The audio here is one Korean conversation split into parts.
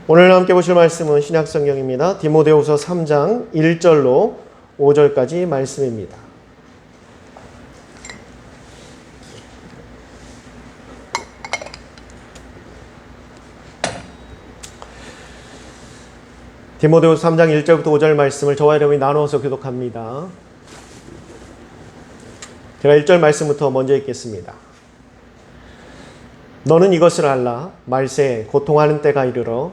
오늘 함께 보실 말씀은 신약성경입니다. 디모데후서 3장 1절로 5절까지 말씀입니다. 디모데후서 3장 1절부터 5절 말씀을 저와 여러분이 나누어서 교독합니다. 제가 1절 말씀부터 먼저 읽겠습니다. 너는 이것을 알라. 말세에 고통하는 때가 이르러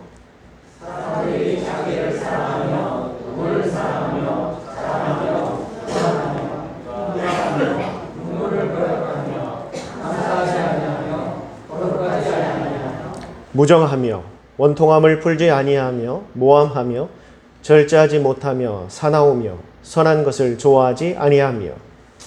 사람들이 자기를 사랑하며 돈을 사랑하며 사랑하며 사랑하며 눈물을 거역하며 감사하지 아니하며 거룩하지 아니하며 무정하며 원통함을 풀지 아니하며 모함하며 절제하지 못하며 사나우며 선한 것을 좋아하지 아니하며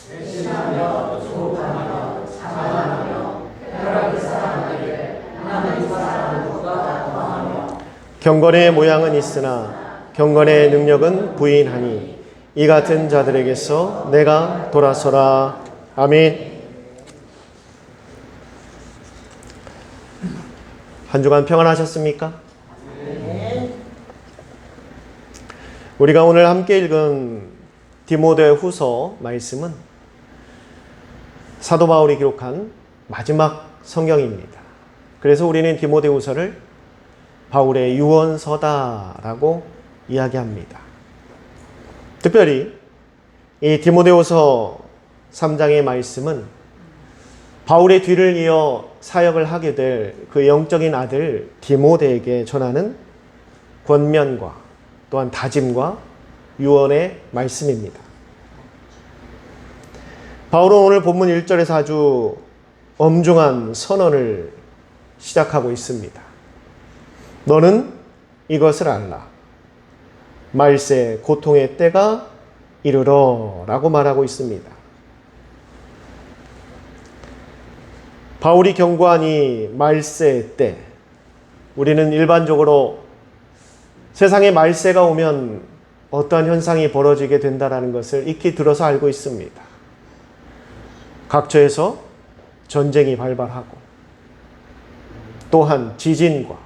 배신하며 조급하며 자만하며 쾌락을 사랑하기에 하나님 사랑을 누가 더하며 경건의 모양은 있으나 경건의 능력은 부인하니 이 같은 자들에게서 내가 돌아서라. 아멘. 한 주간 평안하셨습니까? 우리가 오늘 함께 읽은 디모데후서 말씀은 사도 바울이 기록한 마지막 성경입니다. 그래서 우리는 디모데후서를 바울의 유언서다라고 이야기합니다. 특별히 이 디모데후서 3장의 말씀은 바울의 뒤를 이어 사역을 하게 될 그 영적인 아들 디모데에게 전하는 권면과 또한 다짐과 유언의 말씀입니다. 바울은 오늘 본문 1절에서 아주 엄중한 선언을 시작하고 있습니다. 너는 이것을 알라. 말세 고통의 때가 이르러 라고 말하고 있습니다. 바울이 경고한 이 말세 때, 우리는 일반적으로 세상에 말세가 오면 어떠한 현상이 벌어지게 된다는 것을 익히 들어서 알고 있습니다. 각처에서 전쟁이 발발하고 또한 지진과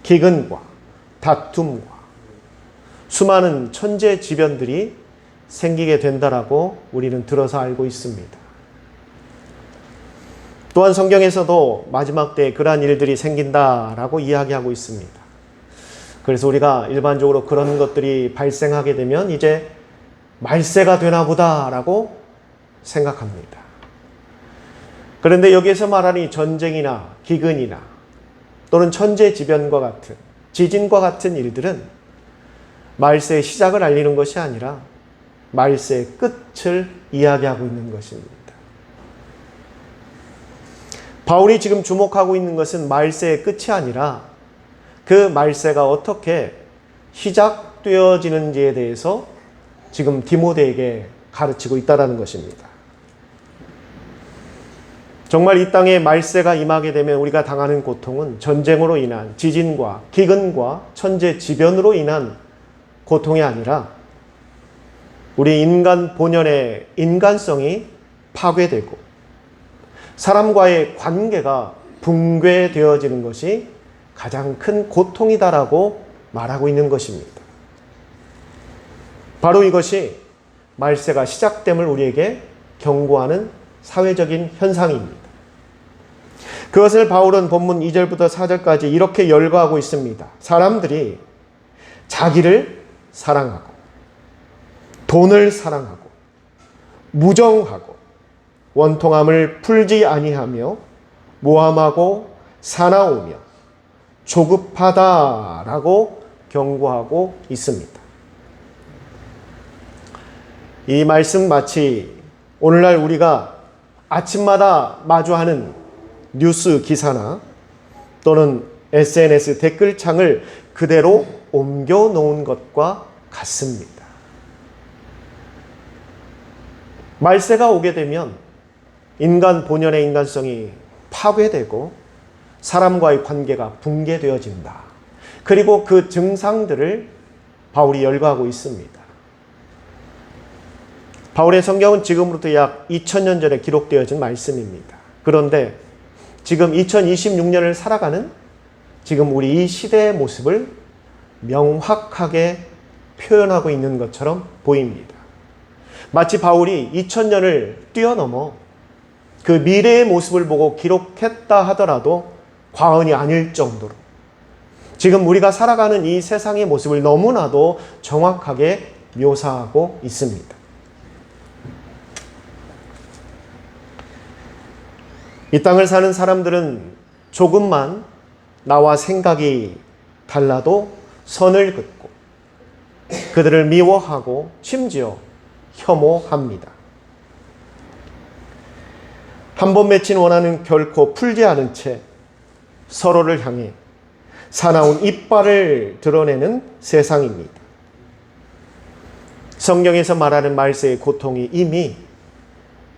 기근과 다툼과 수많은 천재지변들이 생기게 된다라고 우리는 들어서 알고 있습니다. 또한 성경에서도 마지막 때에 그러한 일들이 생긴다라고 이야기하고 있습니다. 그래서 우리가 일반적으로 그런 것들이 발생하게 되면 이제 말세가 되나 보다라고 생각합니다. 그런데 여기에서 말하는 이 전쟁이나 기근이나 또는 천재지변과 같은 지진과 같은 일들은 말세의 시작을 알리는 것이 아니라 말세의 끝을 이야기하고 있는 것입니다. 바울이 지금 주목하고 있는 것은 말세의 끝이 아니라 그 말세가 어떻게 시작되어지는지에 대해서 지금 디모데에게 가르치고 있다는 것입니다. 정말 이 땅에 말세가 임하게 되면 우리가 당하는 고통은 전쟁으로 인한 지진과 기근과 천재지변으로 인한 고통이 아니라 우리 인간 본연의 인간성이 파괴되고 사람과의 관계가 붕괴되어지는 것이 가장 큰 고통이다라고 말하고 있는 것입니다. 바로 이것이 말세가 시작됨을 우리에게 경고하는 사회적인 현상입니다. 그것을 바울은 본문 2절부터 4절까지 이렇게 열거하고 있습니다. 사람들이 자기를 사랑하고 돈을 사랑하고 무정하고 원통함을 풀지 아니하며 모함하고 사나우며 조급하다라고 경고하고 있습니다. 이 말씀 마치 오늘날 우리가 아침마다 마주하는 뉴스 기사나 또는 SNS 댓글창을 그대로 옮겨 놓은 것과 같습니다. 말세가 오게 되면 인간 본연의 인간성이 파괴되고 사람과의 관계가 붕괴되어진다. 그리고 그 증상들을 바울이 열거하고 있습니다. 바울의 성경은 지금으로부터 약 2000년 전에 기록되어진 말씀입니다. 그런데 지금 2026년을 살아가는 지금 우리 이 시대의 모습을 명확하게 표현하고 있는 것처럼 보입니다. 마치 바울이 2000년을 뛰어넘어 그 미래의 모습을 보고 기록했다 하더라도 과언이 아닐 정도로 지금 우리가 살아가는 이 세상의 모습을 너무나도 정확하게 묘사하고 있습니다. 이 땅을 사는 사람들은 조금만 나와 생각이 달라도 선을 긋고 그들을 미워하고 심지어 혐오합니다. 한 번 맺힌 원한은 결코 풀지 않은 채 서로를 향해 사나운 이빨을 드러내는 세상입니다. 성경에서 말하는 말세의 고통이 이미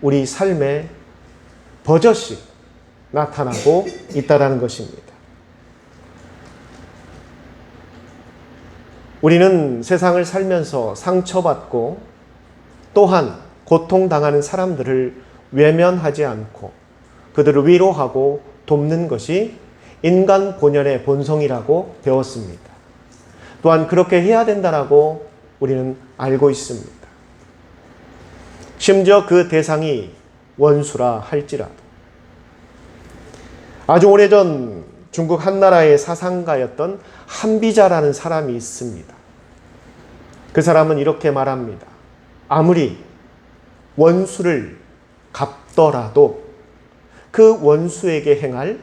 우리 삶에 버젓이 나타나고 있다는 것입니다. 우리는 세상을 살면서 상처받고 또한 고통당하는 사람들을 외면하지 않고 그들을 위로하고 돕는 것이 인간 본연의 본성이라고 배웠습니다. 또한 그렇게 해야 된다라고 우리는 알고 있습니다. 심지어 그 대상이 원수라 할지라도 아주 오래전 중국 한나라의 사상가였던 한비자라는 사람이 있습니다. 그 사람은 이렇게 말합니다. 아무리 원수를 갚더라도 그 원수에게 행할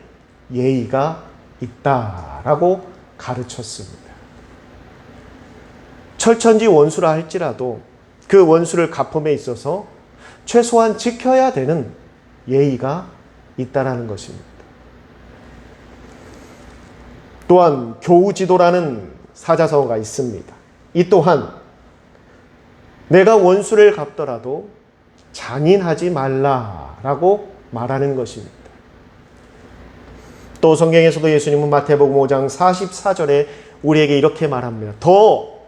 예의가 있다라고 가르쳤습니다. 철천지 원수라 할지라도 그 원수를 갚음에 있어서 최소한 지켜야 되는 예의가 있다라는 것입니다. 또한 교우지도라는 사자성어가 있습니다. 이 또한 내가 원수를 갚더라도 잔인하지 말라라고 말하는 것입니다. 또 성경에서도 예수님은 마태복음 5장 44절에 우리에게 이렇게 말합니다. 더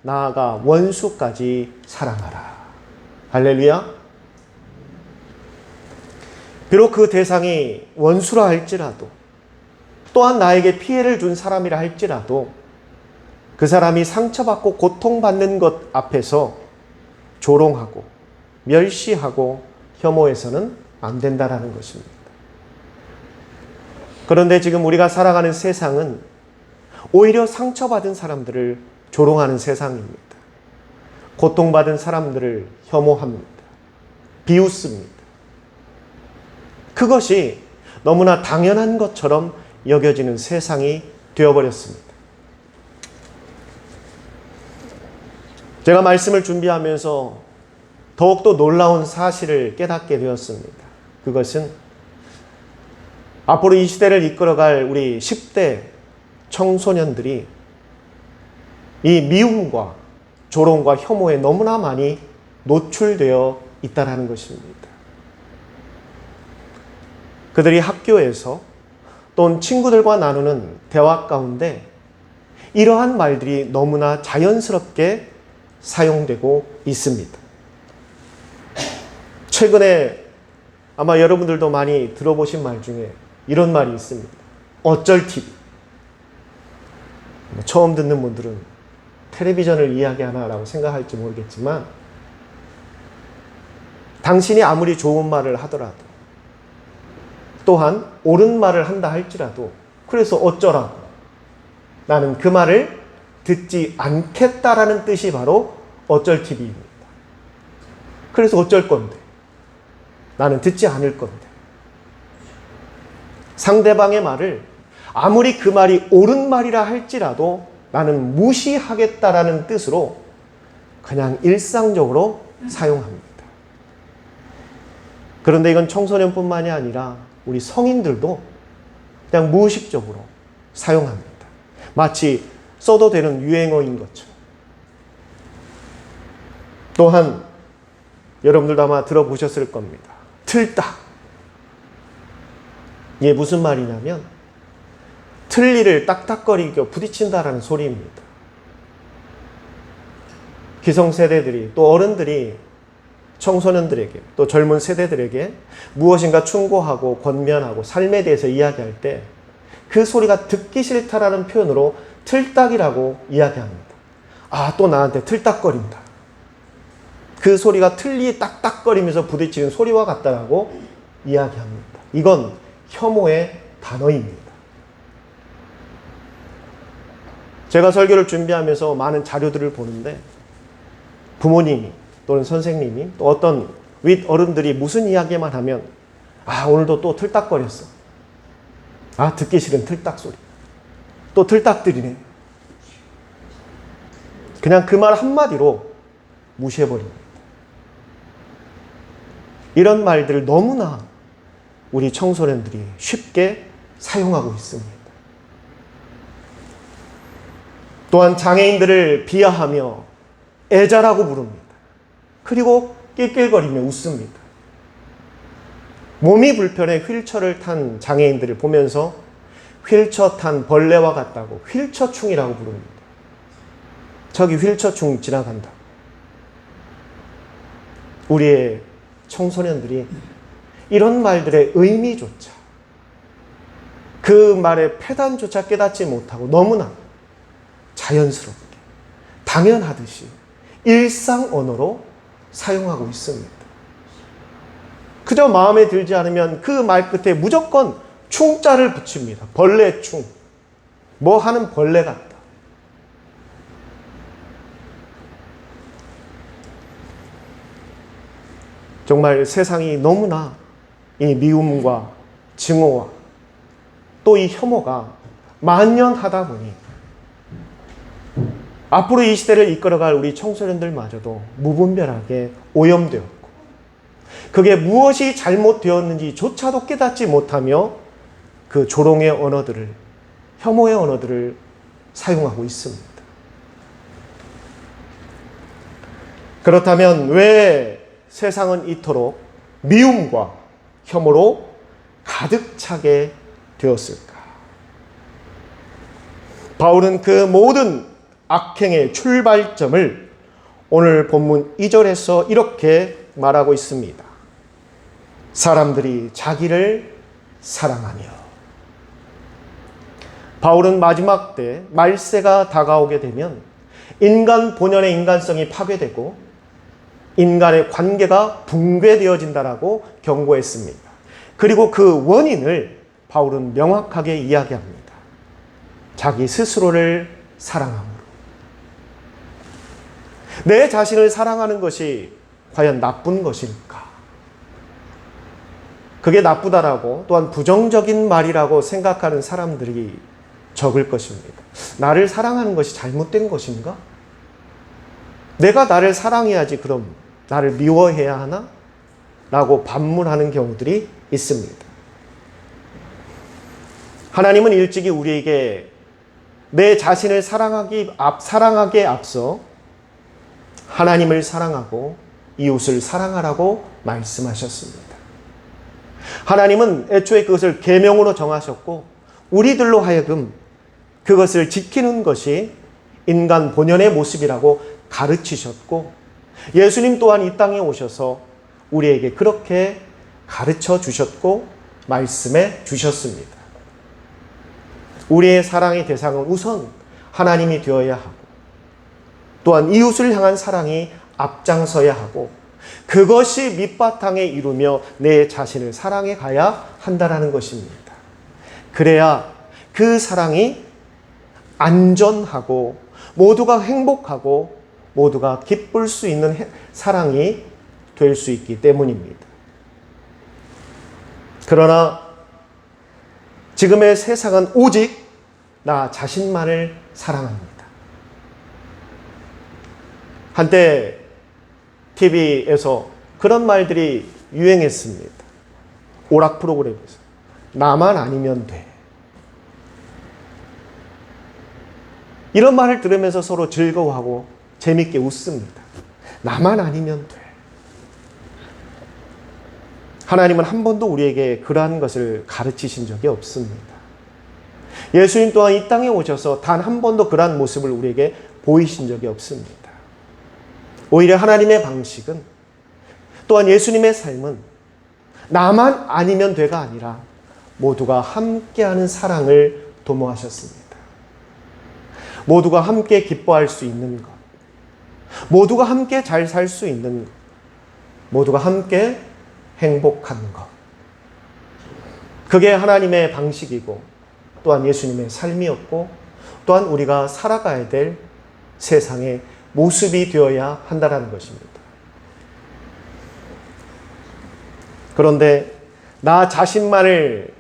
나아가 원수까지 사랑하라. 할렐루야. 비록 그 대상이 원수라 할지라도 또한 나에게 피해를 준 사람이라 할지라도 그 사람이 상처받고 고통받는 것 앞에서 조롱하고 멸시하고 혐오해서는 안 된다라는 것입니다. 그런데 지금 우리가 살아가는 세상은 오히려 상처받은 사람들을 조롱하는 세상입니다. 고통받은 사람들을 혐오합니다. 비웃습니다. 그것이 너무나 당연한 것처럼 여겨지는 세상이 되어버렸습니다. 제가 말씀을 준비하면서 더욱더 놀라운 사실을 깨닫게 되었습니다. 그것은 앞으로 이 시대를 이끌어갈 우리 10대 청소년들이 이 미움과 조롱과 혐오에 너무나 많이 노출되어 있다는 것입니다. 그들이 학교에서 또는 친구들과 나누는 대화 가운데 이러한 말들이 너무나 자연스럽게 사용되고 있습니다. 최근에 아마 여러분들도 많이 들어보신 말 중에 이런 말이 있습니다. 어쩔 TV. 처음 듣는 분들은 텔레비전을 이야기하나라고 생각할지 모르겠지만 당신이 아무리 좋은 말을 하더라도 또한 옳은 말을 한다 할지라도 그래서 어쩌라고 나는 그 말을 듣지 않겠다라는 뜻이 바로 어쩔 TV입니다. 그래서 어쩔 건데 나는 듣지 않을 건데 상대방의 말을 아무리 그 말이 옳은 말이라 할지라도 나는 무시하겠다라는 뜻으로 그냥 일상적으로 사용합니다. 그런데 이건 청소년뿐만이 아니라 우리 성인들도 그냥 무의식적으로 사용합니다. 마치 써도 되는 유행어인 것처럼. 또한 여러분들도 아마 들어보셨을 겁니다. 틀딱. 이게 무슨 말이냐면 틀니를 딱딱거리게 부딪힌다라는 소리입니다. 기성세대들이 또 어른들이 청소년들에게 또 젊은 세대들에게 무엇인가 충고하고 권면하고 삶에 대해서 이야기할 때 그 소리가 듣기 싫다라는 표현으로 틀딱이라고 이야기합니다. 아, 또 나한테 틀딱거린다. 그 소리가 틀니 딱딱거리면서 부딪히는 소리와 같다라고 이야기합니다. 이건 혐오의 단어입니다. 제가 설교를 준비하면서 많은 자료들을 보는데 부모님이 또는 선생님이 또 어떤 윗 어른들이 무슨 이야기만 하면 아, 오늘도 또 틀딱거렸어. 아, 듣기 싫은 틀딱 소리. 또 틀딱들이네. 그냥 그 말 한마디로 무시해버립니다. 이런 말들을 너무나 우리 청소년들이 쉽게 사용하고 있습니다. 또한 장애인들을 비하하며 애자라고 부릅니다. 그리고 낄낄거리며 웃습니다. 몸이 불편해 휠체어를 탄 장애인들을 보면서 휠체어 탄 벌레와 같다고 휠체어충이라고 부릅니다. 저기 휠체어충 지나간다. 우리의 청소년들이 이런 말들의 의미조차, 그 말의 패단조차 깨닫지 못하고 너무나 자연스럽게 당연하듯이 일상 언어로 사용하고 있습니다. 그저 마음에 들지 않으면 그 말 끝에 무조건 충자를 붙입니다. 벌레충. 뭐 하는 벌레 같다. 정말 세상이 너무나 이 미움과 증오와 또 이 혐오가 만연하다 보니 앞으로 이 시대를 이끌어갈 우리 청소년들마저도 무분별하게 오염되었고 그게 무엇이 잘못되었는지조차도 깨닫지 못하며 그 조롱의 언어들을, 혐오의 언어들을 사용하고 있습니다. 그렇다면 왜 세상은 이토록 미움과 혐오로 가득 차게 되었을까? 바울은 그 모든 악행의 출발점을 오늘 본문 2절에서 이렇게 말하고 있습니다. 사람들이 자기를 사랑하며. 바울은 마지막 때 말세가 다가오게 되면 인간 본연의 인간성이 파괴되고 인간의 관계가 붕괴되어진다라고 경고했습니다. 그리고 그 원인을 바울은 명확하게 이야기합니다. 자기 스스로를 사랑함으로. 내 자신을 사랑하는 것이 과연 나쁜 것일까? 그게 나쁘다라고 또한 부정적인 말이라고 생각하는 사람들이 적을 것입니다. 나를 사랑하는 것이 잘못된 것인가? 내가 나를 사랑해야지 그럼 나를 미워해야 하나? 라고 반문하는 경우들이 있습니다. 하나님은 일찍이 우리에게 내 자신을 사랑하기에 앞서 하나님을 사랑하고 이웃을 사랑하라고 말씀하셨습니다. 하나님은 애초에 그것을 계명으로 정하셨고 우리들로 하여금 그것을 지키는 것이 인간 본연의 모습이라고 가르치셨고 예수님 또한 이 땅에 오셔서 우리에게 그렇게 가르쳐 주셨고 말씀해 주셨습니다. 우리의 사랑의 대상은 우선 하나님이 되어야 하고 또한 이웃을 향한 사랑이 앞장서야 하고 그것이 밑바탕에 이루며 내 자신을 사랑해 가야 한다는 것입니다. 그래야 그 사랑이 안전하고 모두가 행복하고 모두가 기쁠 수 있는 사랑이 될 수 있기 때문입니다. 그러나 지금의 세상은 오직 나 자신만을 사랑합니다. 한때 TV에서 그런 말들이 유행했습니다. 오락 프로그램에서. 나만 아니면 돼. 이런 말을 들으면서 서로 즐거워하고 재밌게 웃습니다. 나만 아니면 돼. 하나님은 한 번도 우리에게 그러한 것을 가르치신 적이 없습니다. 예수님 또한 이 땅에 오셔서 단 한 번도 그러한 모습을 우리에게 보이신 적이 없습니다. 오히려 하나님의 방식은 또한 예수님의 삶은 나만 아니면 돼가 아니라 모두가 함께하는 사랑을 도모하셨습니다. 모두가 함께 기뻐할 수 있는 것, 모두가 함께 잘 살 수 있는 것, 모두가 함께 행복한 것. 그게 하나님의 방식이고 또한 예수님의 삶이었고 또한 우리가 살아가야 될 세상의 모습이 되어야 한다는 것입니다. 그런데 나 자신만을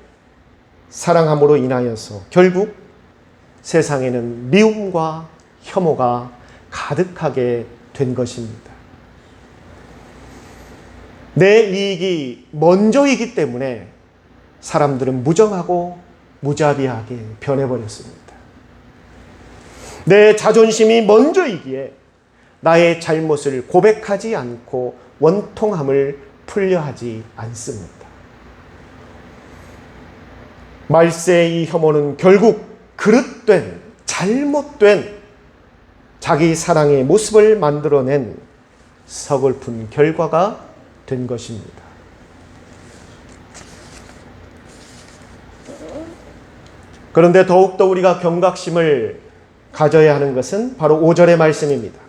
사랑함으로 인하여서 결국 세상에는 미움과 혐오가 가득하게 된 것입니다. 내 이익이 먼저이기 때문에 사람들은 무정하고 무자비하게 변해버렸습니다. 내 자존심이 먼저이기에 나의 잘못을 고백하지 않고 원통함을 풀려하지 않습니다. 말세의 이 혐오는 결국 그릇된, 잘못된 자기 사랑의 모습을 만들어낸 서글픈 결과가 된 것입니다. 그런데 더욱더 우리가 경각심을 가져야 하는 것은 바로 5절의 말씀입니다.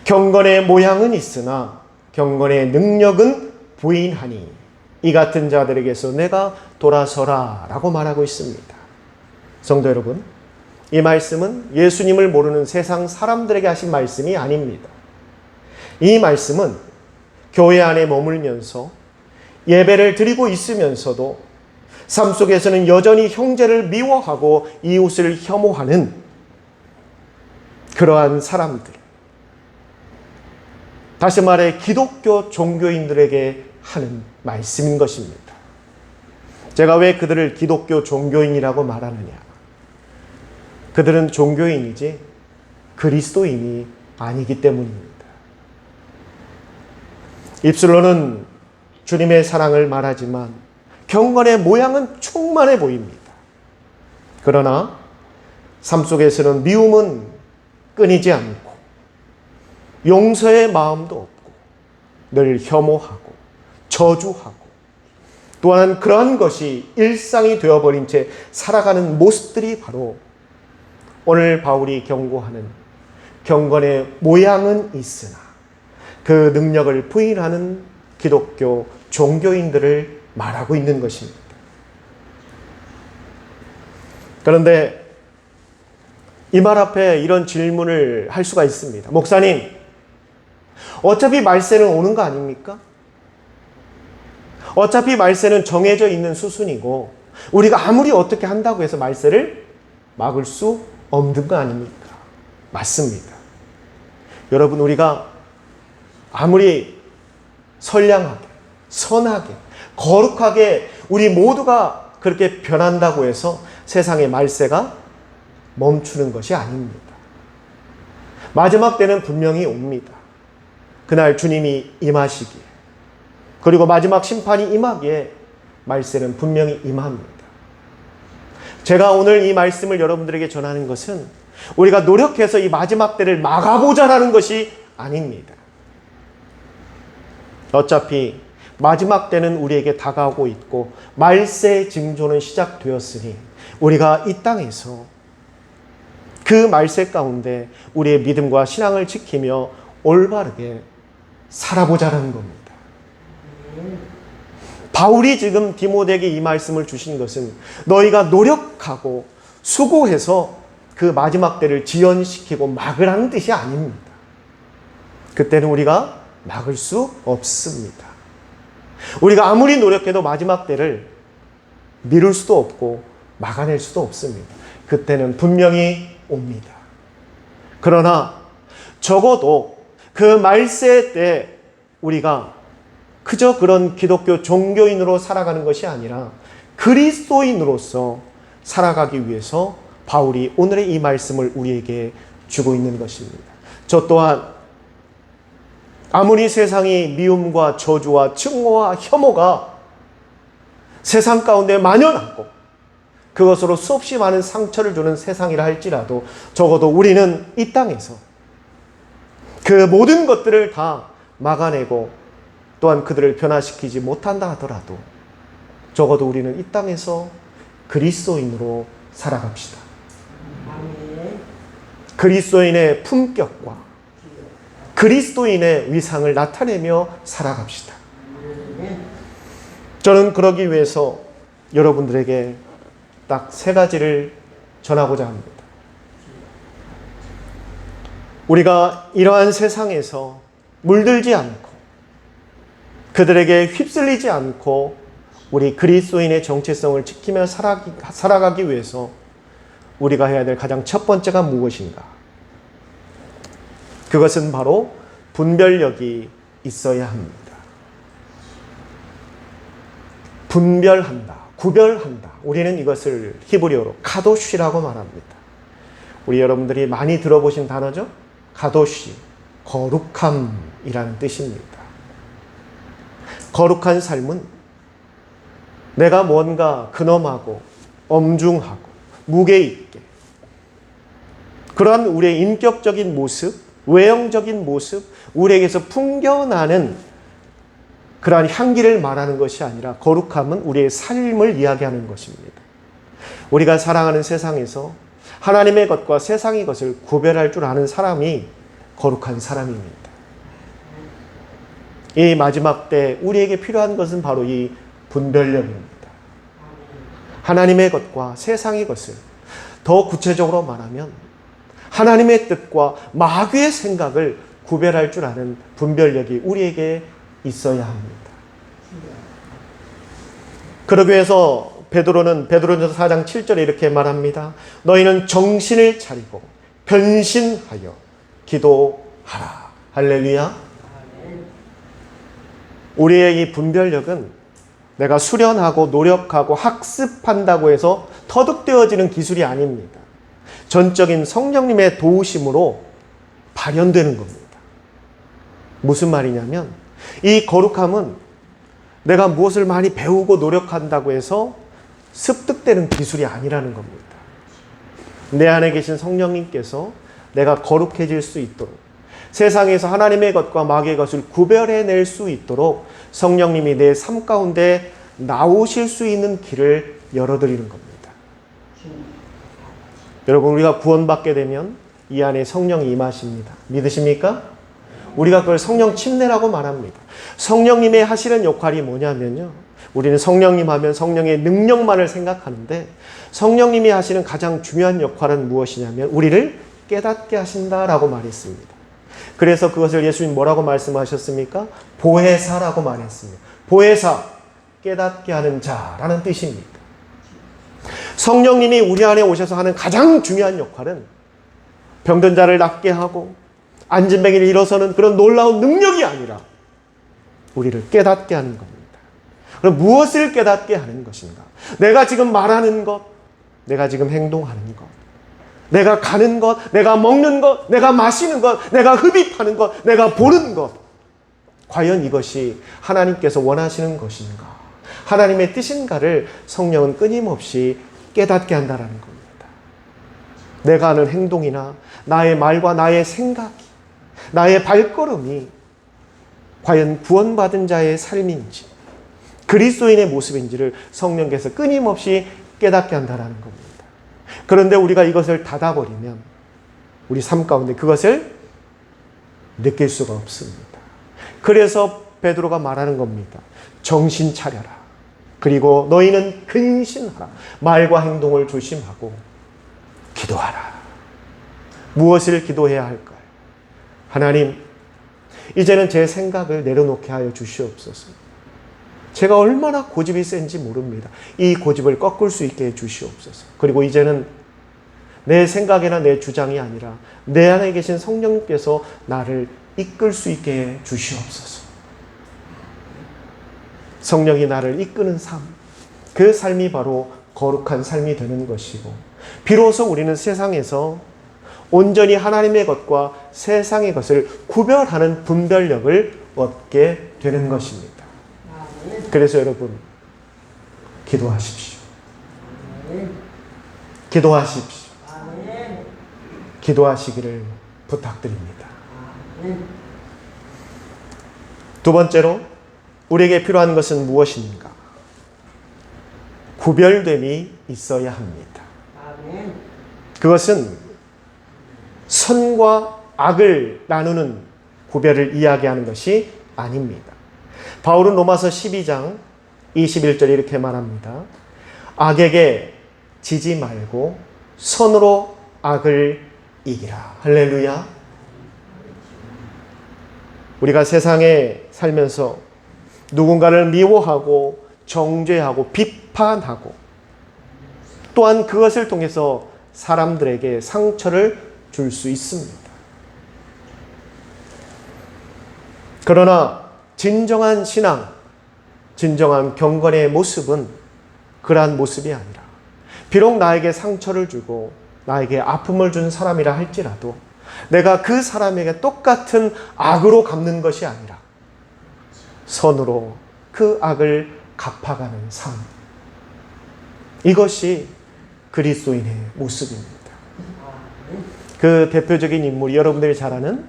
경건의 모양은 있으나 경건의 능력은 부인하니 이 같은 자들에게서 내가 돌아서라 라고 말하고 있습니다. 성도 여러분, 이 말씀은 예수님을 모르는 세상 사람들에게 하신 말씀이 아닙니다. 이 말씀은 교회 안에 머물면서 예배를 드리고 있으면서도 삶 속에서는 여전히 형제를 미워하고 이웃을 혐오하는 그러한 사람들, 다시 말해 기독교 종교인들에게 하는 말씀인 것입니다. 제가 왜 그들을 기독교 종교인이라고 말하느냐? 그들은 종교인이지 그리스도인이 아니기 때문입니다. 입술로는 주님의 사랑을 말하지만 경건의 모양은 충만해 보입니다. 그러나 삶 속에서는 미움은 끊이지 않고 용서의 마음도 없고 늘 혐오하고 저주하고 또한 그러한 것이 일상이 되어버린 채 살아가는 모습들이 바로 오늘 바울이 경고하는 경건의 모양은 있으나 그 능력을 부인하는 기독교 종교인들을 말하고 있는 것입니다. 그런데 이 말 앞에 이런 질문을 할 수가 있습니다. 목사님, 어차피 말세는 오는 거 아닙니까? 어차피 말세는 정해져 있는 수순이고 우리가 아무리 어떻게 한다고 해서 말세를 막을 수 없는 거 아닙니까? 맞습니다. 여러분, 우리가 아무리 선량하게, 선하게, 거룩하게 우리 모두가 그렇게 변한다고 해서 세상의 말세가 멈추는 것이 아닙니다. 마지막 때는 분명히 옵니다. 그날 주님이 임하시기에, 그리고 마지막 심판이 임하기에 말세는 분명히 임합니다. 제가 오늘 이 말씀을 여러분들에게 전하는 것은 우리가 노력해서 이 마지막 때를 막아보자라는 것이 아닙니다. 어차피 마지막 때는 우리에게 다가오고 있고 말세의 징조는 시작되었으니 우리가 이 땅에서 그 말세 가운데 우리의 믿음과 신앙을 지키며 올바르게 살아보자는 겁니다. 바울이 지금 디모데에게 이 말씀을 주신 것은 너희가 노력하고 수고해서 그 마지막 때를 지연시키고 막으라는 뜻이 아닙니다. 그때는 우리가 막을 수 없습니다. 우리가 아무리 노력해도 마지막 때를 미룰 수도 없고 막아낼 수도 없습니다. 그때는 분명히 옵니다. 그러나 적어도 그 말세 때 우리가 그저 그런 기독교 종교인으로 살아가는 것이 아니라 그리스도인으로서 살아가기 위해서 바울이 오늘의 이 말씀을 우리에게 주고 있는 것입니다. 저 또한 아무리 세상이 미움과 저주와 증오와 혐오가 세상 가운데 만연하고 그것으로 수없이 많은 상처를 주는 세상이라 할지라도 적어도 우리는 이 땅에서 그 모든 것들을 다 막아내고 또한 그들을 변화시키지 못한다 하더라도 적어도 우리는 이 땅에서 그리스도인으로 살아갑시다. 그리스도인의 품격과 그리스도인의 위상을 나타내며 살아갑시다. 저는 그러기 위해서 여러분들에게 딱 3가지를 전하고자 합니다. 우리가 이러한 세상에서 물들지 않고 그들에게 휩쓸리지 않고 우리 그리스도인의 정체성을 지키며 살아가기 위해서 우리가 해야 될 가장 첫 번째가 무엇인가? 그것은 바로 분별력이 있어야 합니다. 분별한다, 구별한다. 우리는 이것을 히브리어로 카도시라고 말합니다. 우리 여러분들이 많이 들어보신 단어죠? 카도시, 거룩함이라는 뜻입니다. 거룩한 삶은 내가 뭔가 근엄하고 엄중하고 무게 있게 그러한 우리의 인격적인 모습, 외형적인 모습, 우리에게서 풍겨나는 그러한 향기를 말하는 것이 아니라 거룩함은 우리의 삶을 이야기하는 것입니다. 우리가 살아가는 세상에서 하나님의 것과 세상의 것을 구별할 줄 아는 사람이 거룩한 사람입니다. 이 마지막 때 우리에게 필요한 것은 바로 이 분별력입니다. 하나님의 것과 세상의 것을 더 구체적으로 말하면 하나님의 뜻과 마귀의 생각을 구별할 줄 아는 분별력이 우리에게 있어야 합니다. 그러기 위해서 베드로전서 4장 7절에 이렇게 말합니다. 너희는 정신을 차리고 변신하여 기도하라. 할렐루야. 우리의 이 분별력은 내가 수련하고 노력하고 학습한다고 해서 터득되어지는 기술이 아닙니다. 전적인 성령님의 도우심으로 발현되는 겁니다. 무슨 말이냐면 이 거룩함은 내가 무엇을 많이 배우고 노력한다고 해서 습득되는 기술이 아니라는 겁니다. 내 안에 계신 성령님께서 내가 거룩해질 수 있도록 세상에서 하나님의 것과 마귀의 것을 구별해낼 수 있도록 성령님이 내 삶 가운데 나오실 수 있는 길을 열어드리는 겁니다. 여러분, 우리가 구원받게 되면 이 안에 성령이 임하십니다. 믿으십니까? 우리가 그걸 성령 침례라고 말합니다. 성령님의 하시는 역할이 뭐냐면요. 우리는 성령님 하면 성령의 능력만을 생각하는데 성령님이 하시는 가장 중요한 역할은 무엇이냐면 우리를 깨닫게 하신다라고 말했습니다. 그래서 그것을 예수님 뭐라고 말씀하셨습니까? 보혜사라고 말했습니다. 보혜사, 깨닫게 하는 자라는 뜻입니다. 성령님이 우리 안에 오셔서 하는 가장 중요한 역할은 병든 자를 낫게 하고 앉은 뱅이를 일어서는 그런 놀라운 능력이 아니라 우리를 깨닫게 하는 겁니다. 그럼 무엇을 깨닫게 하는 것인가? 내가 지금 말하는 것, 내가 지금 행동하는 것, 내가 가는 것, 내가 먹는 것, 내가 마시는 것, 내가 흡입하는 것, 내가 보는 것, 과연 이것이 하나님께서 원하시는 것인가? 하나님의 뜻인가를 성령은 끊임없이 깨닫게 한다는 겁니다. 내가 하는 행동이나 나의 말과 나의 생각이, 나의 발걸음이 과연 구원받은 자의 삶인지 그리스도인의 모습인지를 성령께서 끊임없이 깨닫게 한다는 겁니다. 그런데 우리가 이것을 닫아버리면 우리 삶 가운데 그것을 느낄 수가 없습니다. 그래서 베드로가 말하는 겁니다. 정신 차려라. 그리고 너희는 근신하라. 말과 행동을 조심하고 기도하라. 무엇을 기도해야 할까요? 하나님, 이제는 제 생각을 내려놓게 하여 주시옵소서. 제가 얼마나 고집이 센지 모릅니다. 이 고집을 꺾을 수 있게 해 주시옵소서. 그리고 이제는 내 생각이나 내 주장이 아니라 내 안에 계신 성령님께서 나를 이끌 수 있게 해 주시옵소서. 성령이 나를 이끄는 삶, 그 삶이 바로 거룩한 삶이 되는 것이고 비로소 우리는 세상에서 온전히 하나님의 것과 세상의 것을 구별하는 분별력을 얻게 되는 것입니다. 그래서 여러분, 기도하십시오. 기도하십시오. 기도하시기를 부탁드립니다. 두 번째로 우리에게 필요한 것은 무엇인가? 구별됨이 있어야 합니다. 아멘. 그것은 선과 악을 나누는 구별을 이야기하는 것이 아닙니다. 바울은 로마서 12장 21절에 이렇게 말합니다. 악에게 지지 말고 선으로 악을 이기라. 할렐루야. 우리가 세상에 살면서 누군가를 미워하고 정죄하고 비판하고 또한 그것을 통해서 사람들에게 상처를 줄 수 있습니다. 그러나 진정한 신앙, 진정한 경건의 모습은 그러한 모습이 아니라 비록 나에게 상처를 주고 나에게 아픔을 준 사람이라 할지라도 내가 그 사람에게 똑같은 악으로 갚는 것이 아니라 선으로 그 악을 갚아가는 삶. 이것이 그리스도인의 모습입니다. 그 대표적인 인물이 여러분들이 잘 아는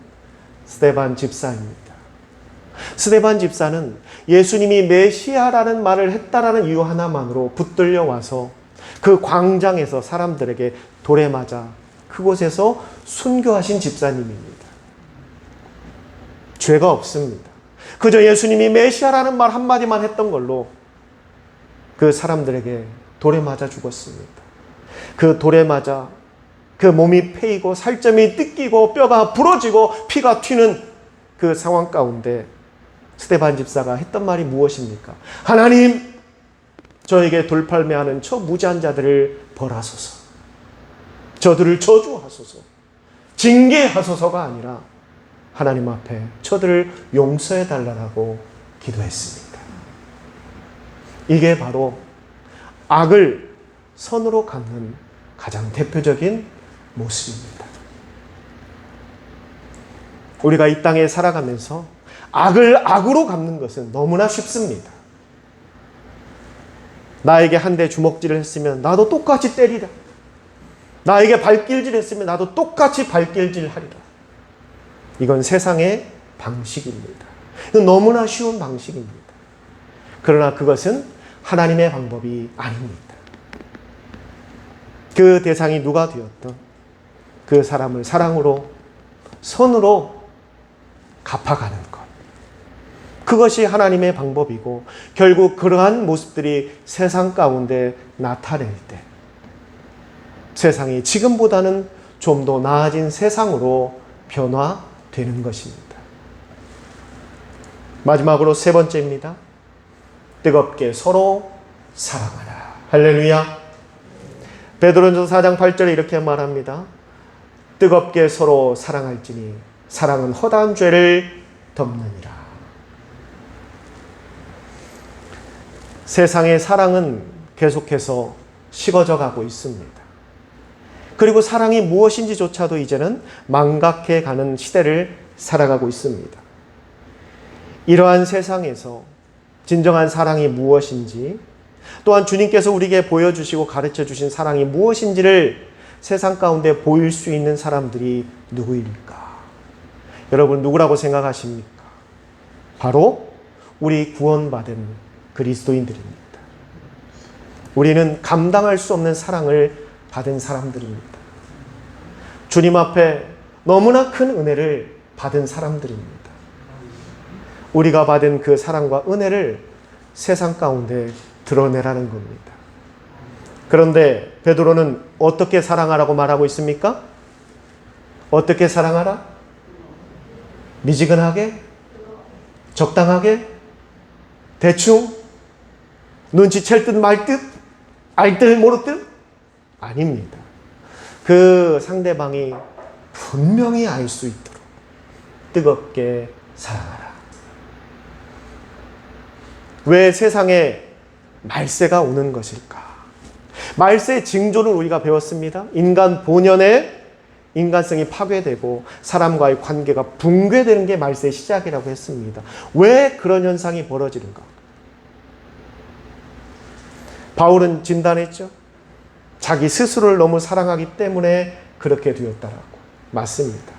스데반 집사입니다. 스데반 집사는 예수님이 메시아라는 말을 했다라는 이유 하나만으로 붙들려 와서 그 광장에서 사람들에게 돌에 맞아 그곳에서 순교하신 집사님입니다. 죄가 없습니다. 그저 예수님이 메시아라는 말 한마디만 했던 걸로 그 사람들에게 돌에 맞아 죽었습니다. 그 돌에 맞아 그 몸이 패이고 살점이 뜯기고 뼈가 부러지고 피가 튀는 그 상황 가운데 스데반 집사가 했던 말이 무엇입니까? 하나님, 저에게 돌팔매하는 저 무지한 자들을 벌하소서. 저들을 저주하소서. 징계하소서가 아니라 하나님 앞에 저들을 용서해 달라고 기도했습니다. 이게 바로 악을 선으로 갚는 가장 대표적인 모습입니다. 우리가 이 땅에 살아가면서 악을 악으로 갚는 것은 너무나 쉽습니다. 나에게 한 대 주먹질을 했으면 나도 똑같이 때리라. 나에게 발길질 했으면 나도 똑같이 발길질 하리라. 이건 세상의 방식입니다. 이건 너무나 쉬운 방식입니다. 그러나 그것은 하나님의 방법이 아닙니다. 그 대상이 누가 되었던 그 사람을 사랑으로, 선으로 갚아가는 것. 그것이 하나님의 방법이고 결국 그러한 모습들이 세상 가운데 나타낼 때 세상이 지금보다는 좀 더 나아진 세상으로 변화되는 것입니다. 마지막으로 세 번째입니다. 뜨겁게 서로 사랑하라. 할렐루야. 베드로전서 4장 8절에 이렇게 말합니다. 뜨겁게 서로 사랑할지니 사랑은 허다한 죄를 덮느니라. 세상의 사랑은 계속해서 식어져 가고 있습니다. 그리고 사랑이 무엇인지조차도 이제는 망각해 가는 시대를 살아가고 있습니다. 이러한 세상에서 진정한 사랑이 무엇인지, 또한 주님께서 우리에게 보여주시고 가르쳐 주신 사랑이 무엇인지를 세상 가운데 보일 수 있는 사람들이 누구일까? 여러분 누구라고 생각하십니까? 바로 우리 구원받은 그리스도인들입니다. 우리는 감당할 수 없는 사랑을 받은 사람들입니다. 주님 앞에 너무나 큰 은혜를 받은 사람들입니다. 우리가 받은 그 사랑과 은혜를 세상 가운데 드러내라는 겁니다. 그런데 베드로는 어떻게 사랑하라고 말하고 있습니까? 어떻게 사랑하라? 미지근하게? 적당하게? 대충? 눈치챌 듯 말 듯? 알 듯 모를 듯? 아닙니다. 그 상대방이 분명히 알 수 있도록 뜨겁게 사랑하라. 왜 세상에 말세가 오는 것일까? 말세의 징조를 우리가 배웠습니다. 인간 본연의 인간성이 파괴되고 사람과의 관계가 붕괴되는 게 말세의 시작이라고 했습니다. 왜 그런 현상이 벌어지는가? 바울은 진단했죠. 자기 스스로를 너무 사랑하기 때문에 그렇게 되었다라고. 맞습니다.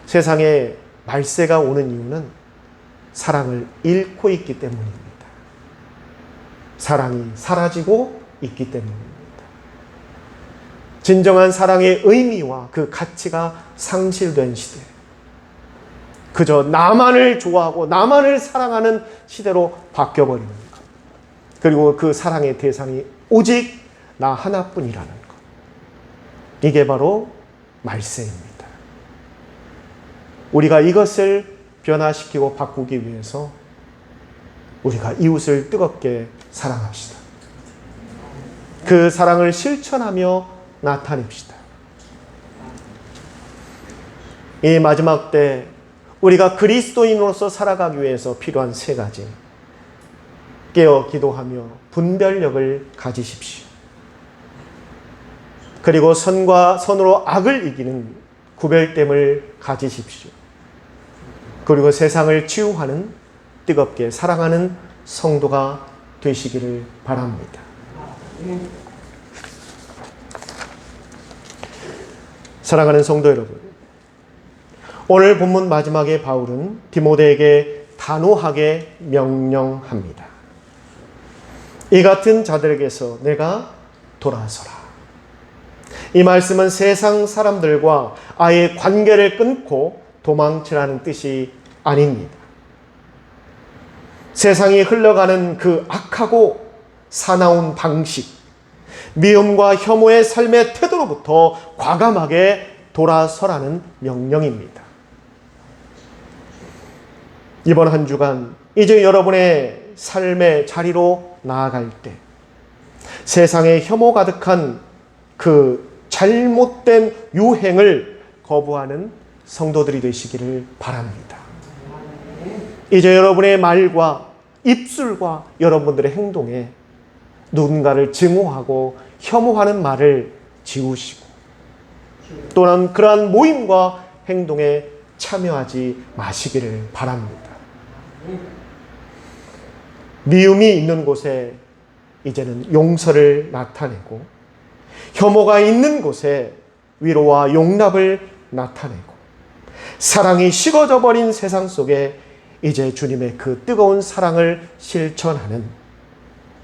세상에 말세가 오는 이유는 사랑을 잃고 있기 때문입니다. 사랑이 사라지고 있기 때문입니다. 진정한 사랑의 의미와 그 가치가 상실된 시대, 그저 나만을 좋아하고 나만을 사랑하는 시대로 바뀌어버리는 것, 그리고 그 사랑의 대상이 오직 나 하나뿐이라는 것, 이게 바로 말세입니다. 우리가 이것을 변화시키고 바꾸기 위해서 우리가 이웃을 뜨겁게 사랑합시다. 그 사랑을 실천하며 나타냅시다. 이 마지막 때 우리가 그리스도인으로서 살아가기 위해서 필요한 3가지. 깨어 기도하며 분별력을 가지십시오. 그리고 선과 선으로 악을 이기는 구별됨을 가지십시오. 그리고 세상을 치유하는 뜨겁게 사랑하는 성도가 되시기를 바랍니다. 사랑하는 성도 여러분, 오늘 본문 마지막에 바울은 디모데에게 단호하게 명령합니다. 이 같은 자들에게서 내가 돌아서라. 이 말씀은 세상 사람들과 아예 관계를 끊고 도망치라는 뜻이 아닙니다. 세상이 흘러가는 그 악하고 사나운 방식, 미움과 혐오의 삶의 태도로부터 과감하게 돌아서라는 명령입니다. 이번 한 주간 이제 여러분의 삶의 자리로 나아갈 때 세상에 혐오 가득한 그 잘못된 유행을 거부하는 성도들이 되시기를 바랍니다. 이제 여러분의 말과 입술과 여러분들의 행동에 누군가를 증오하고 혐오하는 말을 지우시고 또는 그러한 모임과 행동에 참여하지 마시기를 바랍니다. 미움이 있는 곳에 이제는 용서를 나타내고 혐오가 있는 곳에 위로와 용납을 나타내고 사랑이 식어져 버린 세상 속에 이제 주님의 그 뜨거운 사랑을 실천하는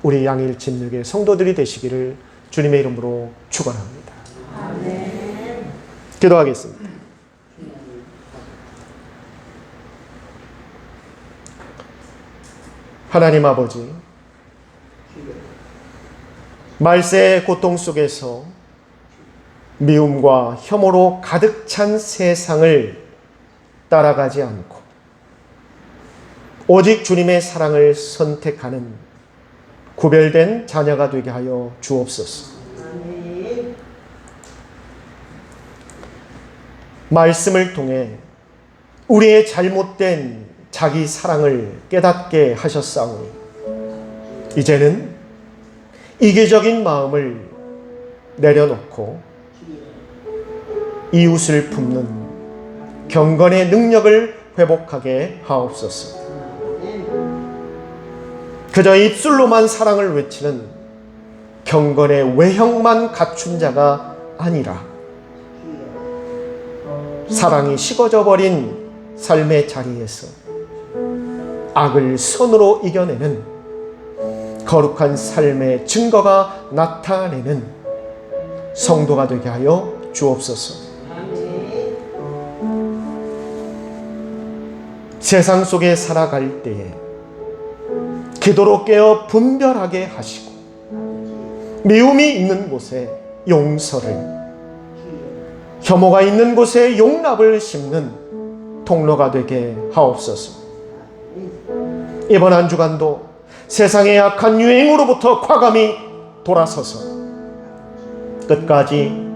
우리 양일 진흙의 성도들이 되시기를 주님의 이름으로 축원합니다. 아멘. 기도하겠습니다. 하나님 아버지, 말세의 고통 속에서 미움과 혐오로 가득 찬 세상을 따라가지 않고 오직 주님의 사랑을 선택하는 구별된 자녀가 되게 하여 주옵소서. 말씀을 통해 우리의 잘못된 자기 사랑을 깨닫게 하셨사오니 이제는 이기적인 마음을 내려놓고 이웃을 품는 경건의 능력을 회복하게 하옵소서. 그저 입술로만 사랑을 외치는 경건의 외형만 갖춘 자가 아니라 사랑이 식어져 버린 삶의 자리에서 악을 선으로 이겨내는 거룩한 삶의 증거가 나타내는 성도가 되게 하여 주옵소서. 세상 속에 살아갈 때에 기도로 깨어 분별하게 하시고 미움이 있는 곳에 용서를, 혐오가 있는 곳에 용납을 심는 통로가 되게 하옵소서. 이번 한 주간도 세상의 악한 유행으로부터 과감히 돌아서서 끝까지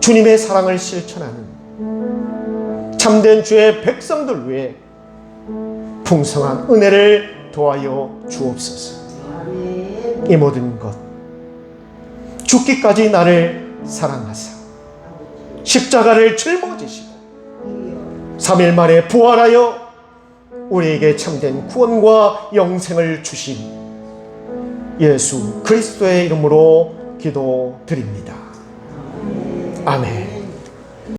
주님의 사랑을 실천하는 참된 주의 백성들 위해 풍성한 은혜를 더하여 주옵소서. 이 모든 것 죽기까지 나를 사랑하사 십자가를 짊어지시고 3일 만에 부활하여 우리에게 참된 구원과 영생을 주신 예수 그리스도의 이름으로 기도드립니다. 아멘.